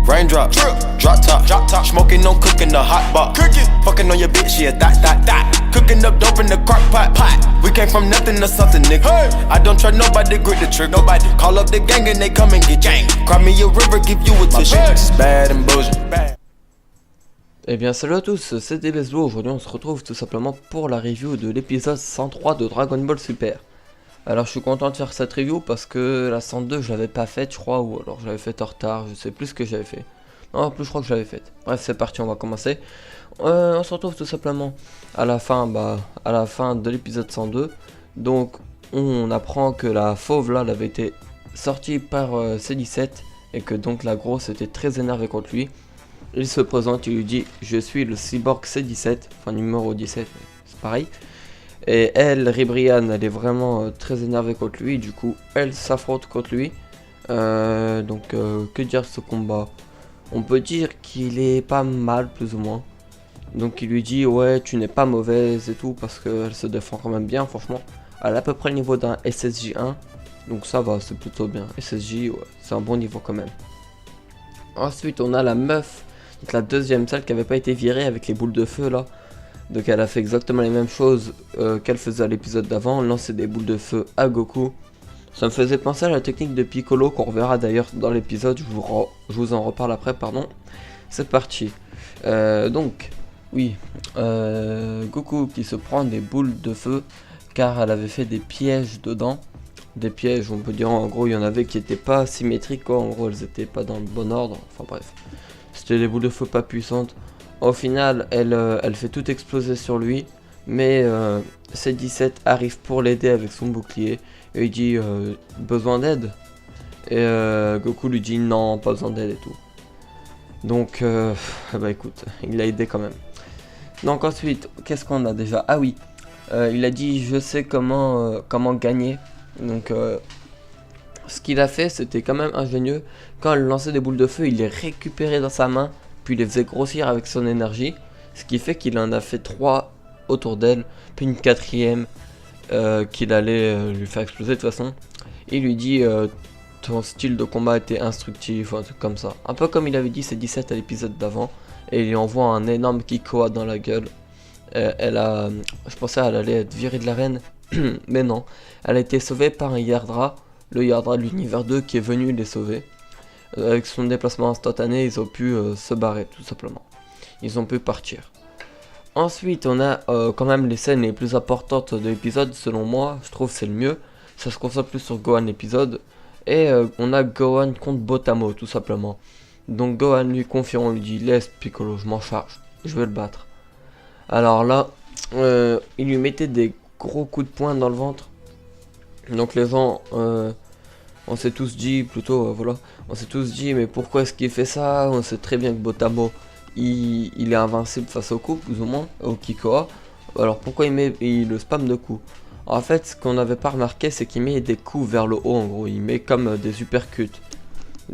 Raindrop, drop top, smoking, no cooking, the hot box. Fucking on your bitch, yeah, that. Cooking up dope in the crock pot. We came from nothing to something, nigga. I don't try nobody, grip the trick. Nobody call up the gang and they come and get gang. Cry me a river, give you a tissue. Bad and bullshit. Eh bien salut à tous, c'est DBSBlue. Aujourd'hui on se retrouve tout simplement pour la review de l'épisode 103 de Dragon Ball Super. Alors je suis content de faire cette review parce que la 102 je l'avais pas faite je crois, ou alors je l'avais faite en retard, je sais plus ce que j'avais fait. Non, en plus je crois que je l'avais faite. Bref, c'est parti, on va commencer. On se retrouve tout simplement à la fin de l'épisode 102. Donc on apprend que la fauve là elle avait été sortie par C17 et que donc la grosse était très énervée contre lui. Il se présente, il lui dit je suis le cyborg C17, enfin numéro 17, c'est pareil. Et elle, Ribrianne, elle est vraiment très énervée contre lui, du coup elle s'affronte contre lui. Que dire de ce combat? On peut dire qu'il est pas mal plus ou moins. Donc il lui dit ouais tu n'es pas mauvaise et tout, parce qu'elle se défend quand même bien franchement. Elle a à peu près le niveau d'un SSJ1, donc ça va, c'est plutôt bien. SSJ, ouais, c'est un bon niveau quand même. Ensuite on a la meuf, donc la deuxième, celle qui avait pas été virée avec les boules de feu là. Donc elle a fait exactement les mêmes choses qu'elle faisait à l'épisode d'avant, lancer des boules de feu à Goku. Ça me faisait penser à la technique de Piccolo qu'on reverra d'ailleurs dans l'épisode, je vous en reparle après, pardon. C'est parti. Goku qui se prend des boules de feu car elle avait fait des pièges dedans. Des pièges, on peut dire en gros il y en avait qui étaient pas symétriques quoi, en gros elles étaient pas dans le bon ordre, enfin bref. C'était des boules de feu pas puissantes. Au final, elle fait tout exploser sur lui, mais C17 arrive pour l'aider avec son bouclier et il dit besoin d'aide. Et Goku lui dit non, pas besoin d'aide et tout. Donc, bah écoute, il l'a aidé quand même. Donc ensuite, qu'est-ce qu'on a déjà? Ah oui, il a dit je sais comment gagner. Donc ce qu'il a fait, c'était quand même ingénieux. Quand elle lançait des boules de feu, il les récupérait dans sa main, puis il les faisait grossir avec son énergie. Ce qui fait qu'il en a fait 3 autour d'elle, puis une 4ème qu'il allait lui faire exploser de toute façon. Il lui dit ton style de combat était instructif, ou un truc comme ça. Un peu comme il avait dit C17 à l'épisode d'avant. Et il lui envoie un énorme Kikoa dans la gueule. Je pensais qu'elle allait être virée de l'arène, mais non. Elle a été sauvée par un Yardra. Le Yardra de l'univers 2 qui est venu les sauver. Avec son déplacement instantané, ils ont pu se barrer tout simplement. Ils ont pu partir. Ensuite, on a quand même les scènes les plus importantes de l'épisode, selon moi. Je trouve c'est le mieux. Ça se concentre plus sur Gohan l'épisode. Et on a Gohan contre Botamo tout simplement. Donc Gohan lui confie, on lui dit laisse Piccolo, je m'en charge, je vais le battre. Alors là, il lui mettait des gros coups de poing dans le ventre. Donc les gens, on s'est tous dit, on s'est tous dit, mais pourquoi est-ce qu'il fait ça? On sait très bien que Botamo, il est invincible face au coup, plus ou moins, au Kikoa. Alors pourquoi il le spam de coups? En fait, ce qu'on n'avait pas remarqué, c'est qu'il met des coups vers le haut, en gros, il met comme des uppercuts.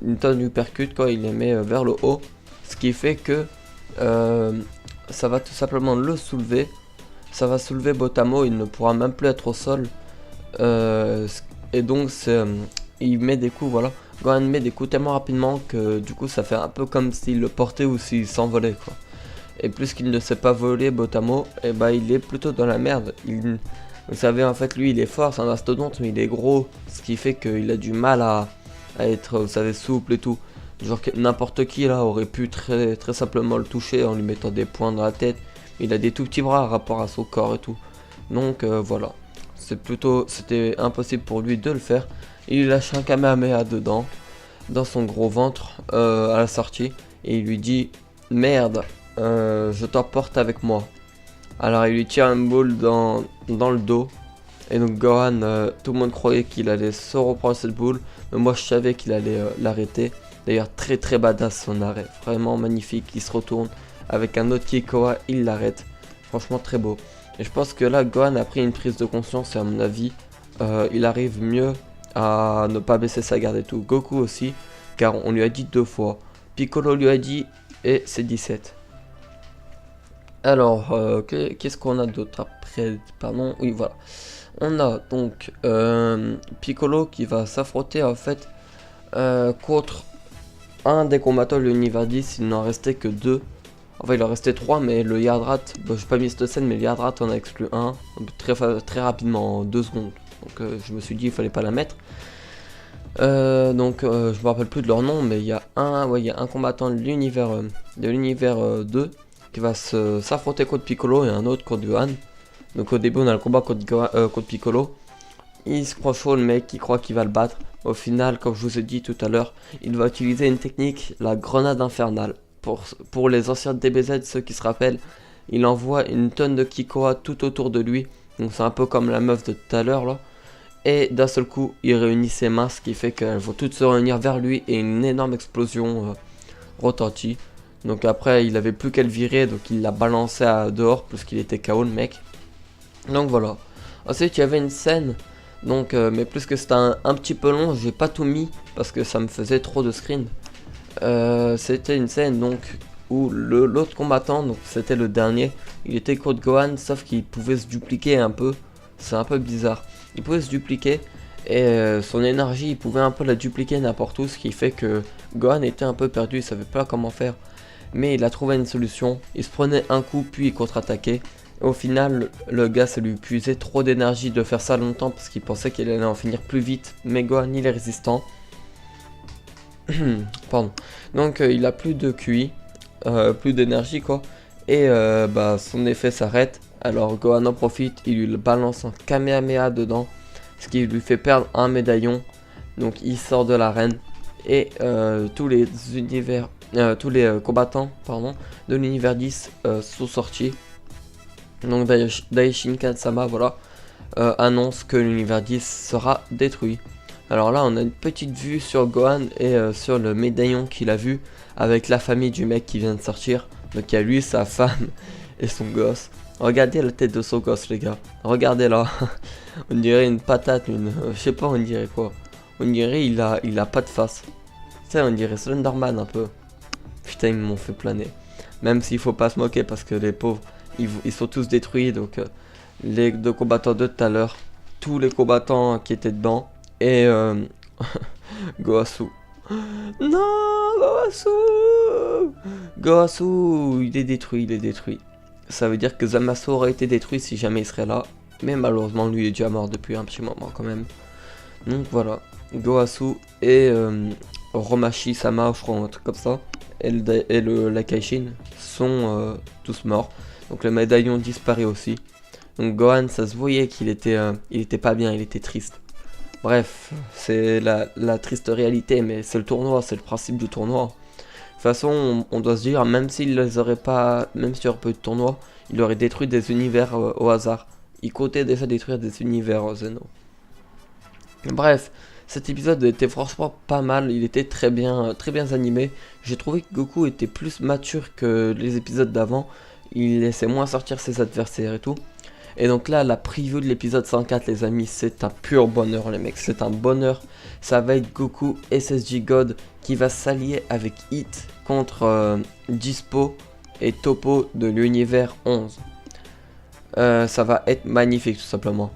Une tonne d'uppercuts, quoi, il les met vers le haut. Ce qui fait que ça va tout simplement le soulever. Ça va soulever Botamo, il ne pourra même plus être au sol. Et donc il met des coups, voilà. Gohan met des coups tellement rapidement que du coup ça fait un peu comme s'il le portait ou s'il s'envolait quoi. Et plus qu'il ne sait pas voler Botamo, et bah il est plutôt dans la merde. Vous savez en fait lui il est fort, c'est un mastodonte mais il est gros. Ce qui fait qu'il a du mal à être, vous savez, souple et tout. Genre que n'importe qui là aurait pu très simplement le toucher en lui mettant des poings dans la tête. Il a des tout petits bras par rapport à son corps et tout. Donc voilà. C'était impossible pour lui de le faire. Il lâche un Kamehameha dedans, dans son gros ventre, à la sortie. Et il lui dit merde, je t'emporte avec moi. Alors il lui tire une boule dans le dos. Et donc Gohan, tout le monde croyait qu'il allait se reprendre cette boule. Mais moi je savais qu'il allait l'arrêter. D'ailleurs très badass son arrêt. Vraiment magnifique, il se retourne. Avec un autre Kikoa, il l'arrête. Franchement très beau. Et je pense que là Gohan a pris une prise de conscience et à mon avis il arrive mieux à ne pas baisser sa garde et tout. Goku aussi, car on lui a dit 2 fois. Piccolo lui a dit et c'est 17. Alors qu'est-ce qu'on a d'autre après? Pardon, oui voilà. On a donc Piccolo qui va s'affronter en fait contre un des combattants de l'univers 10, il n'en restait que 2. Enfin, il en restait 3, mais le Yardrat, bon, j'ai pas mis cette scène, mais le Yardrat on a exclu un très rapidement, en 2 secondes. Donc je me suis dit il fallait pas la mettre. Je me rappelle plus de leur nom, mais il y a un combattant de l'univers 2 qui va s'affronter contre Piccolo et un autre contre Gohan. Donc au début on a le combat contre Piccolo. Il se croit chaud, le mec, il croit qu'il va le battre. Au final, comme je vous ai dit tout à l'heure, il va utiliser une technique, la grenade infernale. Pour les anciens DBZ, ceux qui se rappellent, il envoie une tonne de Kikoa tout autour de lui. Donc c'est un peu comme la meuf de tout à l'heure là. Et d'un seul coup, il réunit ses mains, ce qui fait qu'elles vont toutes se réunir vers lui et une énorme explosion retentit. Donc après, il avait plus qu'à le virer, donc il l'a balancé dehors, parce qu'il était KO le mec. Donc voilà. Ensuite, il y avait une scène, donc mais plus que c'était un petit peu long, j'ai pas tout mis, parce que ça me faisait trop de screen. C'était une scène donc où l'autre combattant, donc c'était le dernier, il était contre Gohan, sauf qu'il pouvait se dupliquer un peu. C'est un peu bizarre. Il pouvait se dupliquer et son énergie, il pouvait un peu la dupliquer n'importe où, ce qui fait que Gohan était un peu perdu, il savait pas comment faire. Mais il a trouvé une solution, il se prenait un coup puis il contre-attaquait. Au final, le gars, ça lui puisait trop d'énergie de faire ça longtemps parce qu'il pensait qu'il allait en finir plus vite. Mais Gohan, il est résistant. Pardon. Donc il a plus de QI, plus d'énergie quoi. Et son effet s'arrête. Alors Gohan en profite, il lui balance un Kamehameha dedans, ce qui lui fait perdre un médaillon. Donc il sort de l'arène et tous les combattants de l'univers 10 sont sortis. Donc Daishin Kansama annonce que l'univers 10 sera détruit. Alors là on a une petite vue sur Gohan et sur le médaillon qu'il a vu avec la famille du mec qui vient de sortir. Donc il y a lui, sa femme et son gosse. Regardez la tête de son gosse les gars, regardez là. On dirait une patate, je sais pas on dirait quoi. On dirait il a pas de face. Tu sais on dirait Slenderman un peu. Putain ils m'ont fait planer. Même s'il faut pas se moquer parce que les pauvres ils sont tous détruits. Donc les deux combattants de tout à l'heure, tous les combattants qui étaient dedans. Et Gohasu. Non, Gohasu, il est détruit. Ça veut dire que Zamasu aurait été détruit si jamais il serait là. Mais malheureusement, lui il est déjà mort depuis un petit moment quand même. Donc voilà, Gohasu et Romashi Sama, je crois, un truc comme ça. Et la Kaishin sont tous morts. Donc le médaillon disparaît aussi. Donc Gohan, ça se voyait qu'il était pas bien, il était triste. Bref, c'est la triste réalité, mais c'est le tournoi, c'est le principe du tournoi. De toute façon, on doit se dire, même s'il les aurait pas, même s'il n'y aurait pas eu de tournoi, il aurait détruit des univers au hasard. Il comptait déjà détruire des univers Zeno. Bref, cet épisode était franchement pas mal, il était très bien animé. J'ai trouvé que Goku était plus mature que les épisodes d'avant. Il laissait moins sortir ses adversaires et tout. Et donc là, la preview de l'épisode 104, les amis, c'est un pur bonheur, les mecs. C'est un bonheur. Ça va être Goku SSJ God qui va s'allier avec Hit contre Dispo et Topo de l'univers 11. Ça va être magnifique, tout simplement.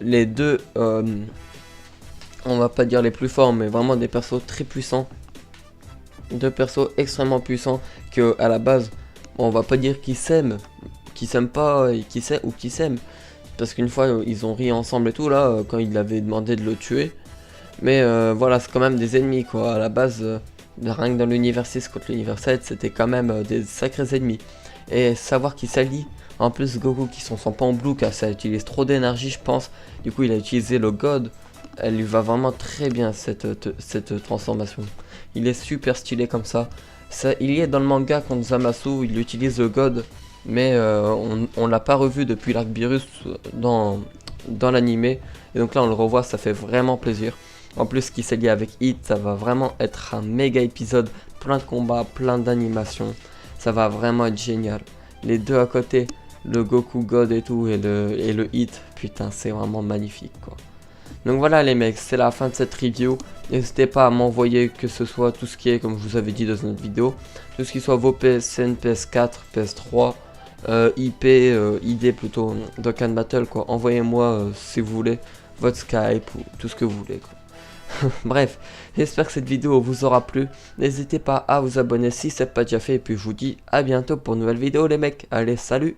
Les deux, on va pas dire les plus forts, mais vraiment des persos très puissants. Deux persos extrêmement puissants que à la base, on va pas dire qu'ils s'aiment. Qui s'aiment pas et qui s'aiment, parce qu'une fois ils ont ri ensemble et tout là quand il avait demandé de le tuer, mais voilà, c'est quand même des ennemis quoi. À la base rien que dans l'univers 6 contre l'univers 7 c'était quand même des sacrés ennemis, et savoir qu'ils s'allient, en plus Goku qui sont sans pan blue car ça utilise trop d'énergie je pense, du coup il a utilisé le God, elle lui va vraiment très bien cette transformation, il est super stylé comme ça. Il y est dans le manga contre Zamasu, il utilise le God. Mais on l'a pas revu depuis l'arc Beerus dans l'animé. Et donc là on le revoit, ça fait vraiment plaisir. En plus qu'il s'est lié avec Hit, ça va vraiment être un méga épisode. Plein de combats, plein d'animations. Ça va vraiment être génial. Les deux à côté, le Goku God et tout, et le Hit, putain c'est vraiment magnifique quoi. Donc voilà les mecs, c'est la fin de cette review. N'hésitez pas à m'envoyer que ce soit tout ce qui est, comme je vous avais dit dans une autre vidéo, tout ce qui soit vos PSN, PS4, PS3, IP, ID plutôt, Dokkan Battle quoi. Envoyez-moi si vous voulez votre Skype ou tout ce que vous voulez quoi. Bref, j'espère que cette vidéo vous aura plu. N'hésitez pas à vous abonner si ce n'est pas déjà fait. Et puis je vous dis à bientôt pour une nouvelle vidéo les mecs. Allez, salut!